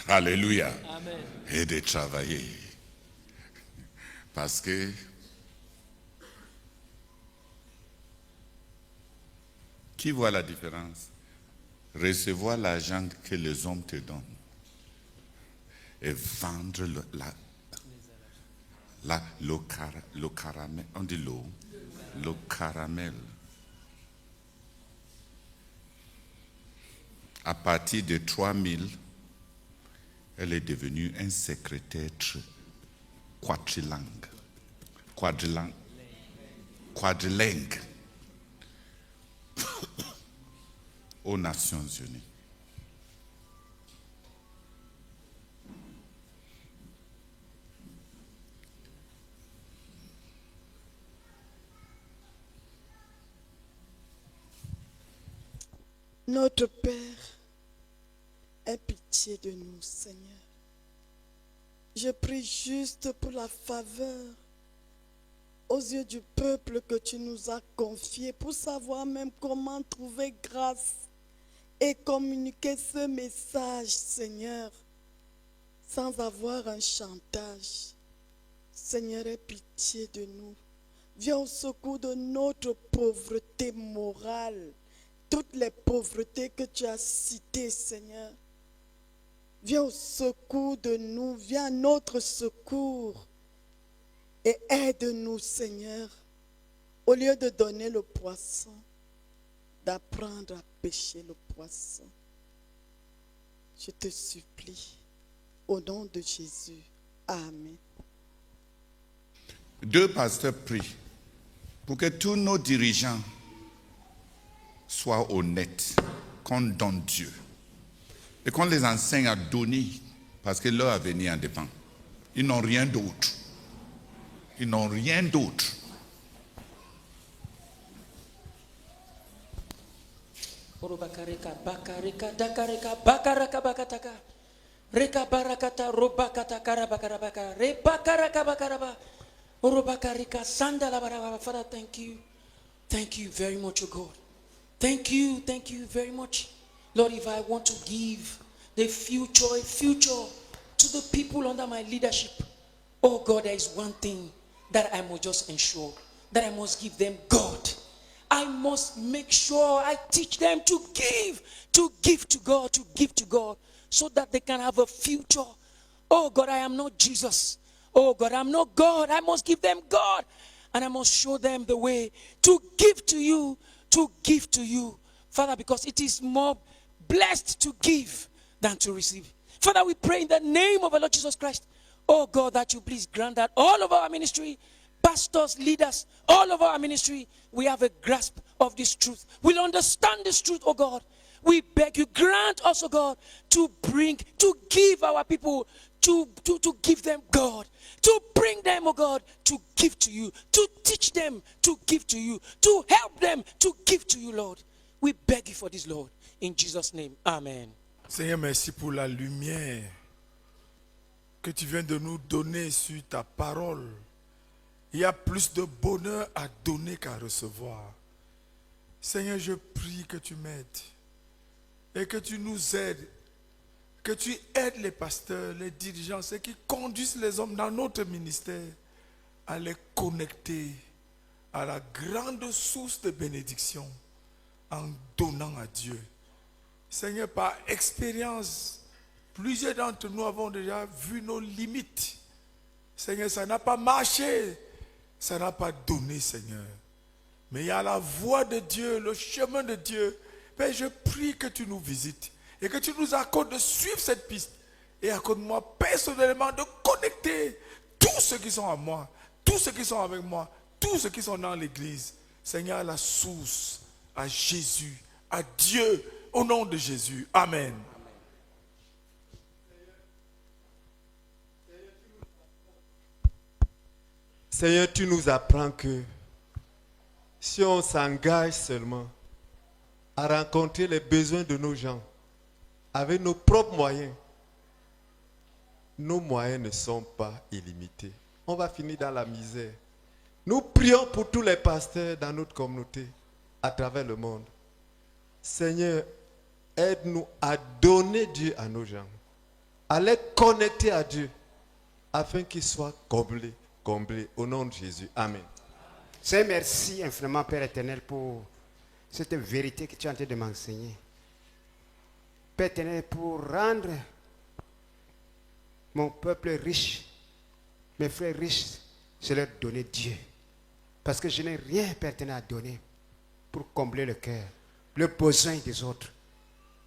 Alléluia. Amen. Et de travailler. Parce que qui voit la différence? Recevoir l'argent que les hommes te donnent et vendre le caramel. On dit l'eau. Le caramel. À partir de 3000, elle est devenue un secrétaire quadrilingue aux Nations Unies. Notre Père, aie pitié de nous, Seigneur. Je prie juste pour la faveur aux yeux du peuple que tu nous as confié, pour savoir même comment trouver grâce et communiquer ce message, Seigneur, sans avoir un chantage. Seigneur, aie pitié de nous. Viens au secours de notre pauvreté morale, toutes les pauvretés que tu as citées, Seigneur. Viens au secours de nous, viens à notre secours et aide-nous, Seigneur, au lieu de donner le poisson, d'apprendre à pêcher le poisson. Je te supplie, au nom de Jésus. Amen. Deux pasteurs prient pour que tous nos dirigeants soient honnêtes, qu'on donne Dieu. Et qu'on les enseigne à donner, parce que leur avenir en dépend. Ils n'ont rien d'autre. Ils n'ont rien d'autre. Father, thank you. Thank you very much, oh God. Thank you very much. Lord, if I want to give the future to the people under my leadership, oh God, there is one thing that I must just ensure, that I must give them God. I must make sure I teach them to give to God, so that they can have a future. Oh God, I am not Jesus. Oh God, I'm not God. I must give them God. And I must show them the way to give to you, Father, because it is more blessed to give than to receive. Father, we pray in the name of our Lord Jesus Christ, oh God, that you please grant that all of our ministry, pastors, leaders, all of our ministry, we have a grasp of this truth. We'll understand this truth, oh God. We beg you, grant us, oh God, to give our people, to give them God, to bring them, oh God, to give to you, to teach them to give to you, to help them to give to you, Lord. We beg you for this, Lord. In Jesus' name, amen. Seigneur, merci pour la lumière que tu viens de nous donner sur ta parole. Il y a plus de bonheur à donner qu'à recevoir. Seigneur, je prie que tu m'aides et que tu nous aides, que tu aides les pasteurs, les dirigeants, ceux qui conduisent les hommes dans notre ministère à les connecter à la grande source de bénédiction en donnant à Dieu. Seigneur, par expérience, plusieurs d'entre nous avons déjà vu nos limites. Seigneur, ça n'a pas marché, ça n'a pas donné, Seigneur. Mais il y a la voie de Dieu, le chemin de Dieu. Père, je prie que tu nous visites et que tu nous accordes de suivre cette piste. Et accorde-moi personnellement de connecter tous ceux qui sont à moi, tous ceux qui sont avec moi, tous ceux qui sont dans l'église. Seigneur, à la source, à Jésus, à Dieu, au nom de Jésus. Amen. Seigneur, tu nous apprends que si on s'engage seulement à rencontrer les besoins de nos gens avec nos propres moyens, nos moyens ne sont pas illimités. On va finir dans la misère. Nous prions pour tous les pasteurs dans notre communauté, à travers le monde. Seigneur, aide-nous à donner Dieu à nos gens. à les connecter à Dieu, afin qu'ils soient comblés au nom de Jésus. Amen. Seigneur, merci infiniment, Père éternel, pour cette vérité que tu es en train de m'enseigner. Père éternel, pour rendre mon peuple riche, mes frères riches, c'est leur donner Dieu. Parce que je n'ai rien, Père éternel, à donner pour combler le cœur, le besoin des autres.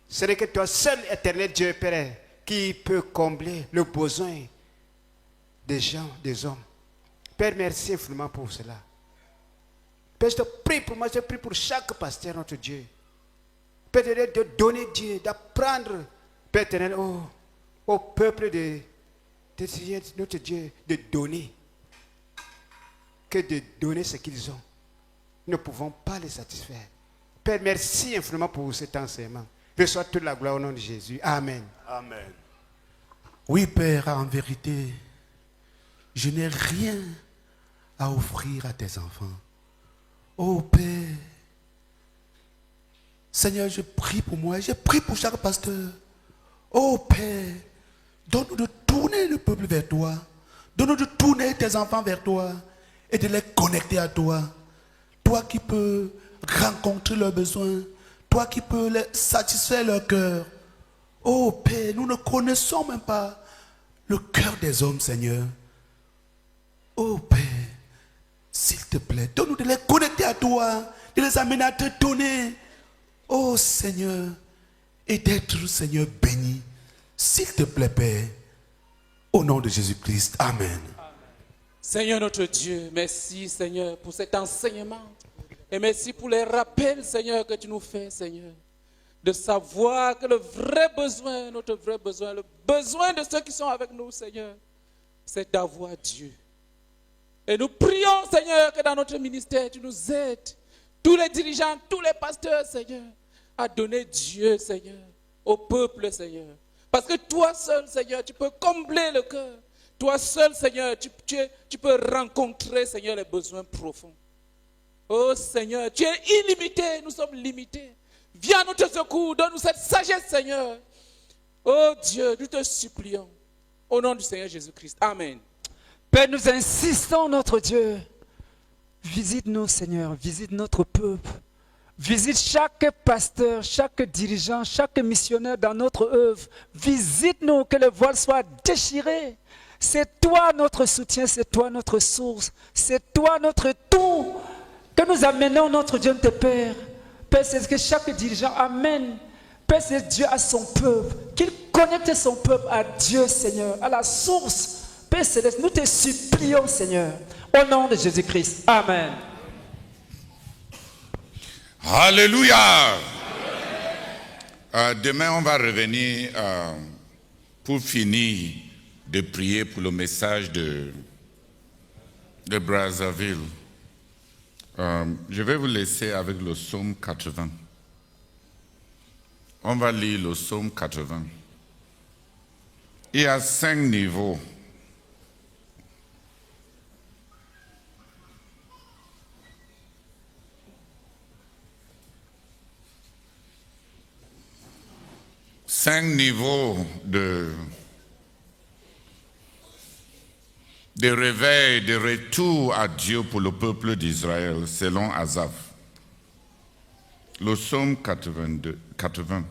Ce n'est que toi seul, éternel Dieu, Père, qui peut combler le besoin des gens, des hommes. Père, merci infiniment pour cela. Père, je te prie pour moi, je te prie pour chaque pasteur, notre Dieu. Père, de donner Dieu, d'apprendre, Père éternel, au peuple de notre Dieu, de donner. Que de donner ce qu'ils ont. Nous ne pouvons pas les satisfaire. Père, merci infiniment pour cet enseignement. Reçois toute la gloire au nom de Jésus. Amen. Amen. Oui, Père, en vérité, je n'ai rien à offrir à tes enfants. Oh Père, Seigneur, je prie pour moi, je prie pour chaque pasteur. Oh Père, donne-nous de tourner le peuple vers toi. Donne-nous de tourner tes enfants vers toi et de les connecter à toi. Toi qui peux rencontrer leurs besoins, toi qui peux les satisfaire leur cœur. Oh Père, nous ne connaissons même pas le cœur des hommes, Seigneur. Oh Père, s'il te plaît, donne-nous de les connecter à toi, de les amener à te donner. Oh Seigneur, et d'être, Seigneur, béni. S'il te plaît, Père, au nom de Jésus-Christ. Amen. Seigneur notre Dieu, merci Seigneur pour cet enseignement. Et merci pour les rappels, Seigneur, que tu nous fais, Seigneur. De savoir que le vrai besoin, notre vrai besoin, le besoin de ceux qui sont avec nous, Seigneur, c'est d'avoir Dieu. Et nous prions, Seigneur, que dans notre ministère, tu nous aides, tous les dirigeants, tous les pasteurs, Seigneur, à donner Dieu, Seigneur, au peuple, Seigneur. Parce que toi seul, Seigneur, tu peux combler le cœur. Toi seul, Seigneur, tu peux rencontrer, Seigneur, les besoins profonds. Oh Seigneur, tu es illimité, nous sommes limités. Viens à notre secours, donne-nous cette sagesse, Seigneur. Oh Dieu, nous te supplions. Au nom du Seigneur Jésus-Christ. Amen. Père, nous insistons, notre Dieu. Visite-nous, Seigneur, visite notre peuple. Visite chaque pasteur, chaque dirigeant, chaque missionnaire dans notre œuvre. Visite-nous, que le voile soit déchiré. C'est toi notre soutien, c'est toi notre source, c'est toi notre tout. Que nous amenons notre Dieu, notre Père. Père, c'est ce que chaque dirigeant amène. Père, c'est Dieu à son peuple. Qu'il connecte son peuple à Dieu, Seigneur, à la source. Père céleste, nous te supplions, Seigneur, au nom de Jésus-Christ. Amen. Alléluia. Demain, on va revenir pour finir de prier pour le message de Brazzaville. Je vais vous laisser avec le psaume 80. On va lire le psaume 80. Il y a 5 niveaux. Cinq niveaux de réveil, de retour à Dieu pour le peuple d'Israël, selon Asaph. Le psaume 80.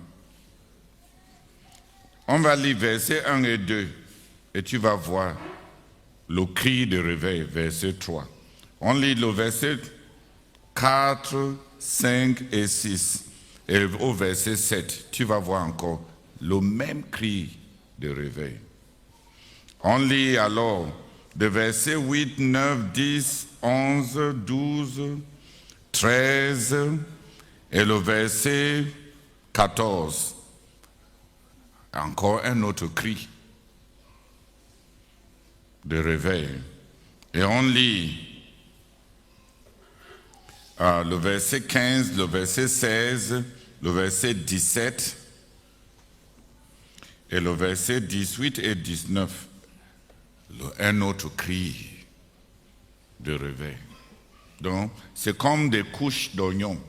On va lire versets 1 et 2, et tu vas voir le cri de réveil, verset 3. On lit le verset 4, 5 et 6. Et au verset 7, tu vas voir encore le même cri de réveil. On lit alors de versets 8, 9, 10, 11, 12, 13 et le verset 14. Encore un autre cri de réveil. Et on lit le verset 15, le verset 16, le verset 17 et le verset 18 et 19. Un autre cri de réveil. Donc, c'est comme des couches d'oignons.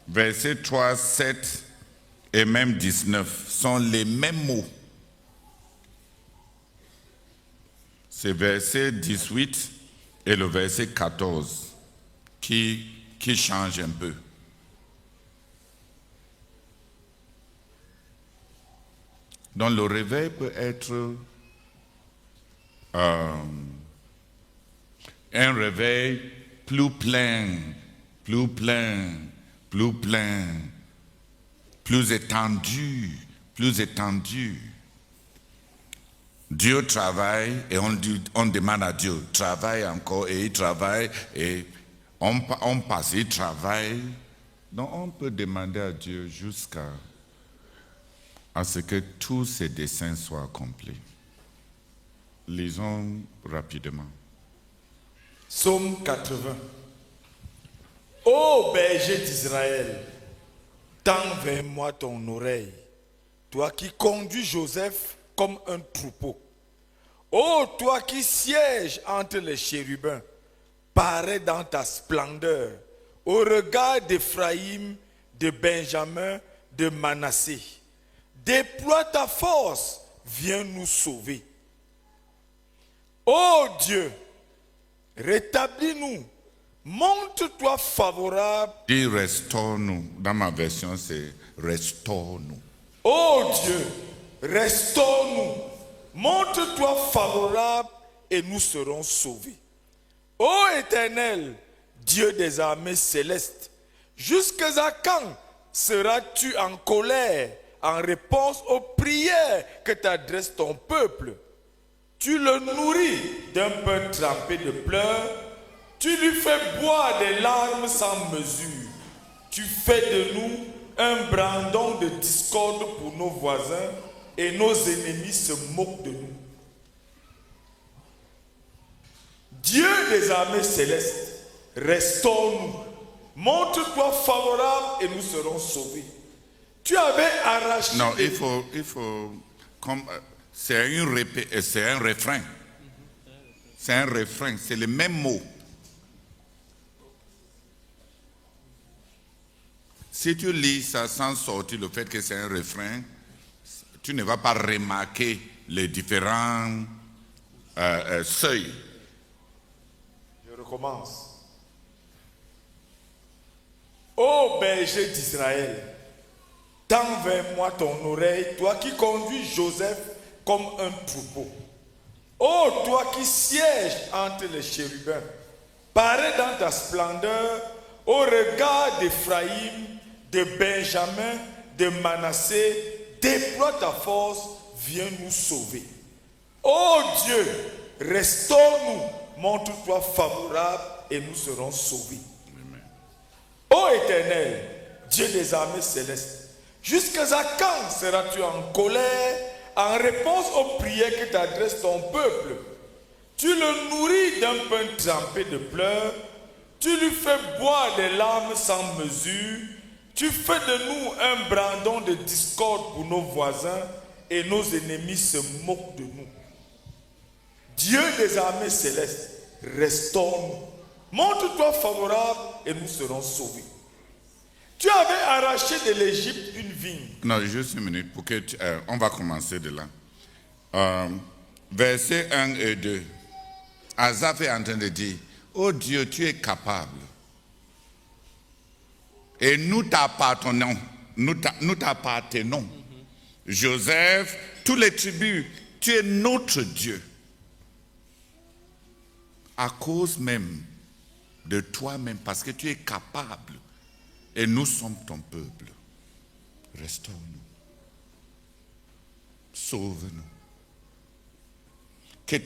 Versets 3, 7 et même 19 sont les mêmes mots. C'est verset 18 et le verset 14 qui changent un peu. Donc le réveil peut être un réveil plus plein, plus plein, plus plein, plus étendu, plus étendu. Dieu travaille et on demande à Dieu, travaille encore et il travaille et on passe, il travaille. Donc on peut demander à Dieu jusqu'à ce que tous ces desseins soient accomplis. Lisons rapidement. Psaume 80. Ô berger d'Israël, tends vers moi ton oreille, toi qui conduis Joseph comme un troupeau. Ô toi qui sièges entre les chérubins, parais dans ta splendeur, au regard d'Éphraïm, de Benjamin, de Manassé. Déploie ta force, viens nous sauver. Ô Dieu, rétablis-nous, montre-toi favorable. Dis restaure-nous. Dans ma version, c'est restaure-nous. Ô Dieu, restaure-nous, montre-toi favorable et nous serons sauvés. Ô Éternel, Dieu des armées célestes, jusqu'à quand seras-tu en colère en réponse aux prières que t'adresse ton peuple? Tu le nourris d'un pain trempé de pleurs, tu lui fais boire des larmes sans mesure. Tu fais de nous un brandon de discorde pour nos voisins et nos ennemis se moquent de nous. Dieu des armées célestes, restaure-nous, montre-toi favorable et nous serons sauvés. Tu avais arraché... Non, il faut c'est un refrain. C'est un refrain, c'est le même mot. Si tu lis ça sans sortir le fait que c'est un refrain, tu ne vas pas remarquer les différents seuils. Je recommence. Ô berger d'Israël, tends vers moi ton oreille, toi qui conduis Joseph comme un troupeau. Ô toi qui sièges entre les chérubins, parais dans ta splendeur au regard d'Éphraïm, de Benjamin, de Manassé, déploie ta force, viens nous sauver. Ô Dieu, restaure-nous, montre-toi favorable et nous serons sauvés. Amen. Ô Éternel, Dieu des armées célestes, jusqu'à quand seras-tu en colère en réponse aux prières que t'adresse ton peuple? Tu le nourris d'un pain trempé de pleurs, tu lui fais boire des larmes sans mesure, tu fais de nous un brandon de discorde pour nos voisins et nos ennemis se moquent de nous. Dieu des armées célestes, restaure-nous, montre-toi favorable et nous serons sauvés. Tu avais arraché de l'Égypte une vigne. Non, juste une minute, pour que on va commencer de là. Versets 1 et 2. Asaph est en train de dire, oh Dieu, tu es capable. Et nous t'appartenons. Nous t'appartenons. Joseph, tous les tribus, tu es notre Dieu. À cause même de toi-même, parce que tu es capable. Et nous sommes ton peuple. Restaure-nous. Sauve-nous. Que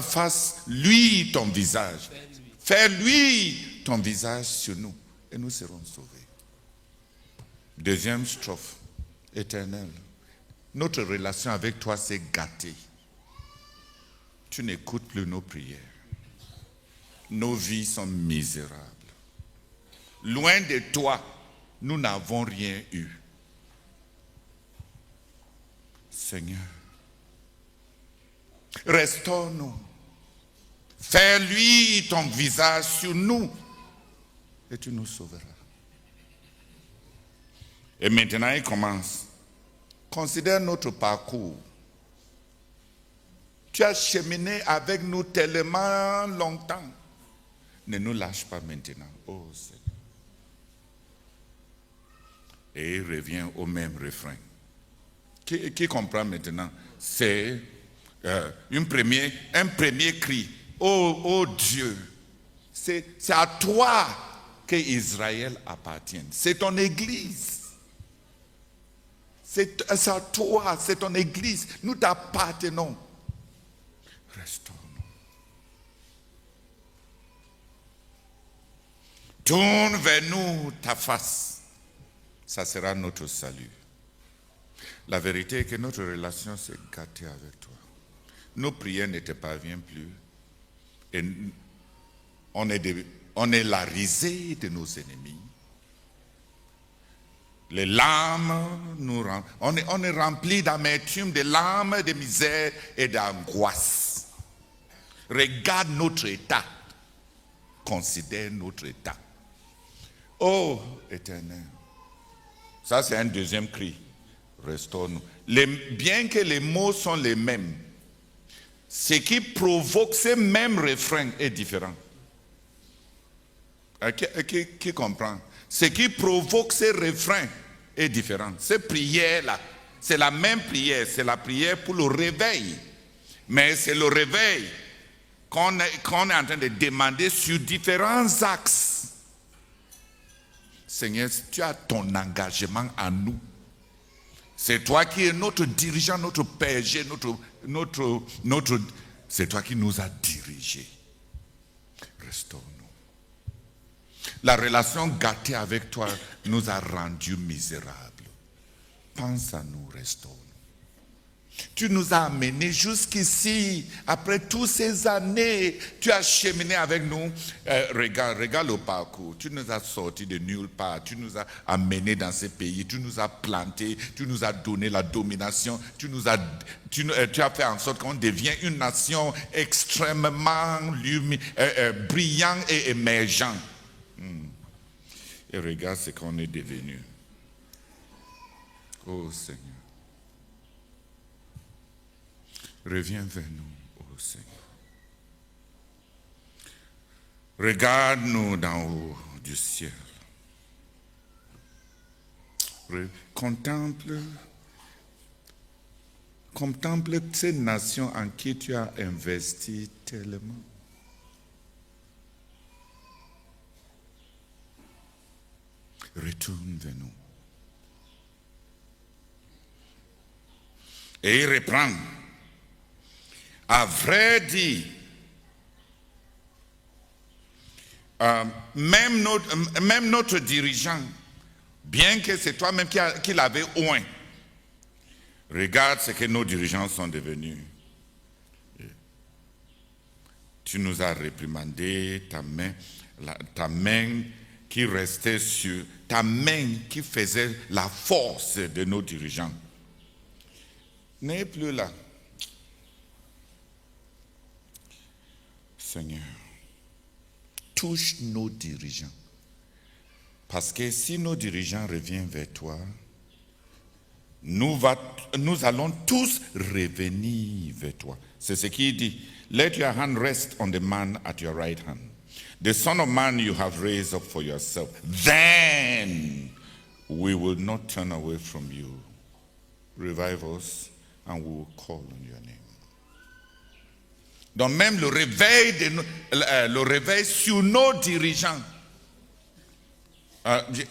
fasse lui ton visage. Fais lui ton visage sur nous. Et nous serons sauvés. Deuxième strophe. Éternel. Notre relation avec toi s'est gâtée. Tu n'écoutes plus nos prières. Nos vies sont misérables. Loin de toi, nous n'avons rien eu. Seigneur, restaure-nous. Fais-lui ton visage sur nous et tu nous sauveras. Et maintenant, il commence. Considère notre parcours. Tu as cheminé avec nous tellement longtemps. Ne nous lâche pas maintenant. Oh Seigneur. Et il revient au même refrain. Qui comprend maintenant? C'est un premier cri. Oh Dieu, c'est à toi que Israël appartient. C'est ton église. C'est à toi, c'est ton église. Nous t'appartenons. Restaure-nous. Tourne vers nous ta face. Ça sera notre salut. La vérité est que notre relation s'est gâtée avec toi. Nos prières ne te parviennent plus. Et on est la risée de nos ennemis. Les larmes nous rendent. On est rempli d'amertume, de larmes, de misère et d'angoisse. Regarde notre état. Considère notre état. Oh, Éternel. Ça, c'est un deuxième cri. Restaure-nous. Bien que les mots sont les mêmes, ce qui provoque ce même refrain est différent. Qui comprend? Ce qui provoque ce refrain est différent. Cette prière-là, c'est la même prière. C'est la prière pour le réveil. Mais c'est le réveil qu'on est en train de demander sur différents axes. Seigneur, tu as ton engagement à nous. C'est toi qui es notre dirigeant, notre berger, c'est toi qui nous as dirigés. Restaure-nous. La relation gâtée avec toi nous a rendus misérables. Pense à nous, restaure-nous. Tu nous as amenés jusqu'ici, après toutes ces années, tu as cheminé avec nous. Regarde le parcours. Tu nous as sortis de nulle part. Tu nous as amenés dans ces pays. Tu nous as plantés. Tu nous as donné la domination. Tu as fait en sorte qu'on devienne une nation extrêmement brillante et émergente. Et regarde ce qu'on est devenu. Oh Seigneur. Reviens vers nous, oh Seigneur. Regarde-nous d'en haut du ciel. Contemple ces nations en qui tu as investi tellement. Retourne vers nous. Et il reprend. À vrai dire, même notre dirigeant, bien que c'est toi-même qui l'avais oint, regarde ce que nos dirigeants sont devenus. Tu nous as réprimandé, ta main qui restait sur, ta main qui faisait la force de nos dirigeants, n'est plus là. Seigneur, touche nos dirigeants. Parce que si nos dirigeants reviennent vers toi, nous allons tous revenir vers toi. C'est ce qu'il dit. Let your hand rest on the man at your right hand. The Son of Man you have raised up for yourself. Then we will not turn away from you. Revive us and we will call on your name. Donc même le réveil sur nos dirigeants.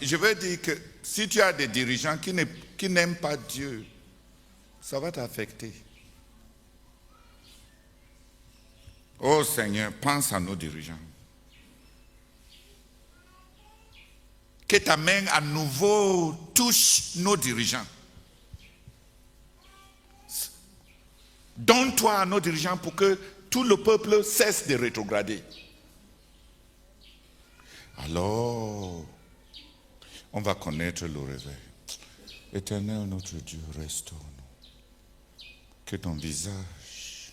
Je veux dire que si tu as des dirigeants qui n'aiment pas Dieu, ça va t'affecter. Oh Seigneur, pense à nos dirigeants. Que ta main à nouveau touche nos dirigeants. Donne-toi à nos dirigeants pour que tout le peuple cesse de rétrograder. Alors, on va connaître le réveil. Éternel notre Dieu, restaure-nous. Que ton visage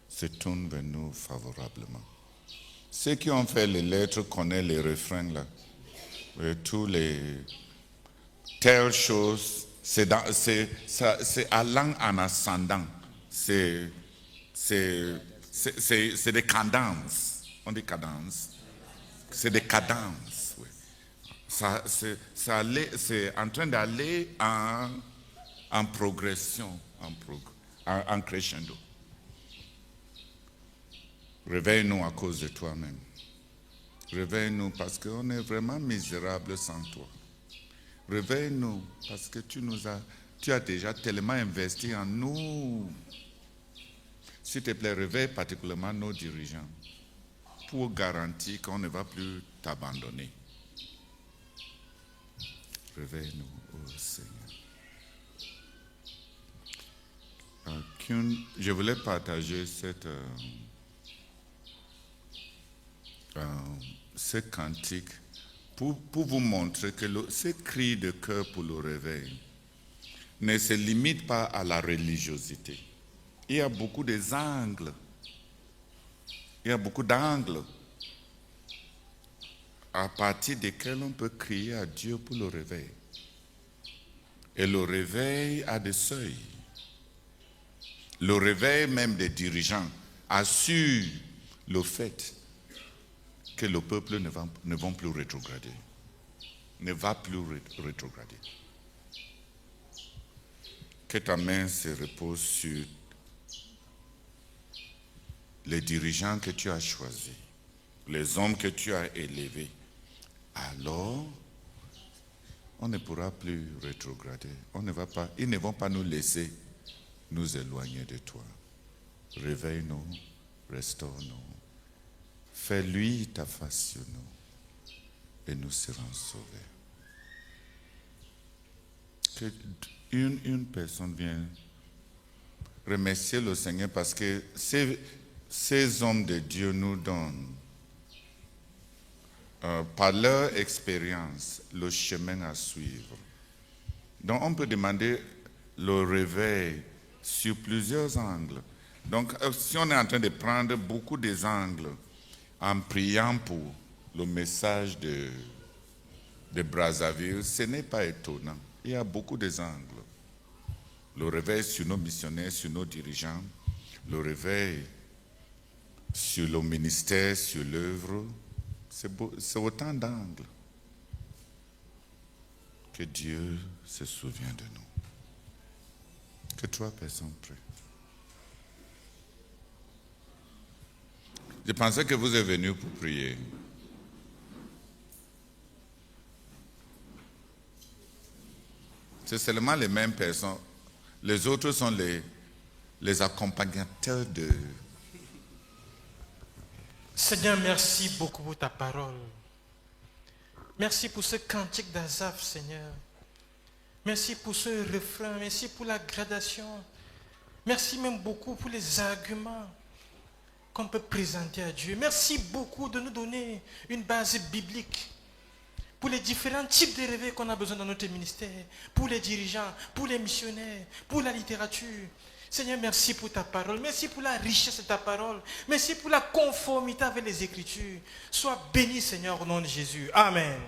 se tourne vers nous favorablement. Ceux qui ont fait les lettres connaissent les refrains là. Tous les telle chose, c'est allant en ascendant. C'est des cadences. On dit cadence. C'est des cadences. Oui. C'est en train d'aller en progression, en crescendo. Réveille-nous à cause de toi-même. Réveille-nous parce qu'on est vraiment misérable sans toi. Réveille-nous parce que tu as déjà tellement investi en nous. S'il te plaît, réveille particulièrement nos dirigeants pour garantir qu'on ne va plus t'abandonner. Réveille-nous, oh Seigneur. Je voulais partager ce cantique pour vous montrer que ce cri de cœur pour le réveil ne se limite pas à la religiosité. Il y a beaucoup d'angles. Il y a beaucoup d'angles à partir desquels on peut crier à Dieu pour le réveil. Et le réveil a des seuils. Le réveil même des dirigeants assure le fait que le peuple ne va plus rétrograder. Ne va plus rétrograder. Que ta main se repose sur les dirigeants que tu as choisis, les hommes que tu as élevés. Alors, on ne pourra plus rétrograder. Ils ne vont pas nous laisser nous éloigner de toi. Réveille-nous, restaure-nous. Fais-lui ta face sur nous et nous serons sauvés. Que une personne vienne remercier le Seigneur parce que ces hommes de Dieu nous donnent, par leur expérience, le chemin à suivre. Donc on peut demander le réveil sur plusieurs angles. Donc si on est en train de prendre beaucoup des angles en priant pour le message de Brazzaville, ce n'est pas étonnant. Il y a beaucoup d'angles. Le réveil sur nos missionnaires, sur nos dirigeants, le réveil sur le ministère, sur l'œuvre, c'est autant d'angles. Que Dieu se souvient de nous. Que 3 personnes prient. Je pensais que vous êtes venus pour prier. C'est seulement les mêmes personnes. Les autres sont les accompagnateurs de... Seigneur, merci beaucoup pour ta parole. Merci pour ce cantique d'Azaph, Seigneur. Merci pour ce refrain. Merci pour la gradation. Merci même beaucoup pour les arguments qu'on peut présenter à Dieu. Merci beaucoup de nous donner une base biblique pour les différents types de réveils qu'on a besoin dans notre ministère, pour les dirigeants, pour les missionnaires, pour la littérature. Seigneur, merci pour ta parole. Merci pour la richesse de ta parole. Merci pour la conformité avec les Écritures. Sois béni, Seigneur, au nom de Jésus. Amen.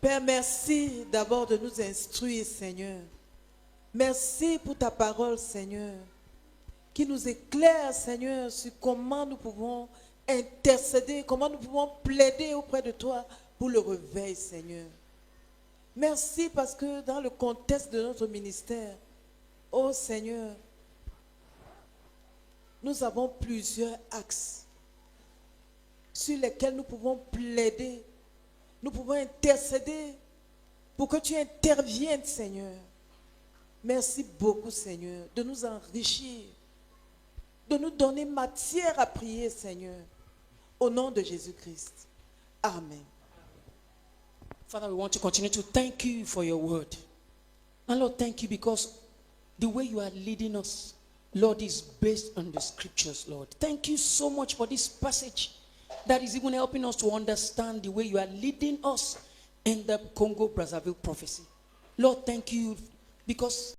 Père, merci d'abord de nous instruire, Seigneur. Merci pour ta parole, Seigneur, qui nous éclaire, Seigneur, sur comment nous pouvons intercéder, comment nous pouvons plaider auprès de toi pour le réveil, Seigneur. Merci parce que dans le contexte de notre ministère, oh Seigneur, nous avons plusieurs axes sur lesquels nous pouvons plaider, nous pouvons intercéder pour que tu interviennes, Seigneur. Merci beaucoup, Seigneur, de nous enrichir, de nous donner matière à prier, Seigneur, au nom de Jésus-Christ. Amen. Father, we want to continue to thank you for your word. And Lord, thank you because the way you are leading us, Lord, is based on the scriptures, Lord. Thank you so much for this passage that is even helping us to understand the way you are leading us in the Congo-Brazzaville prophecy. Lord, thank you because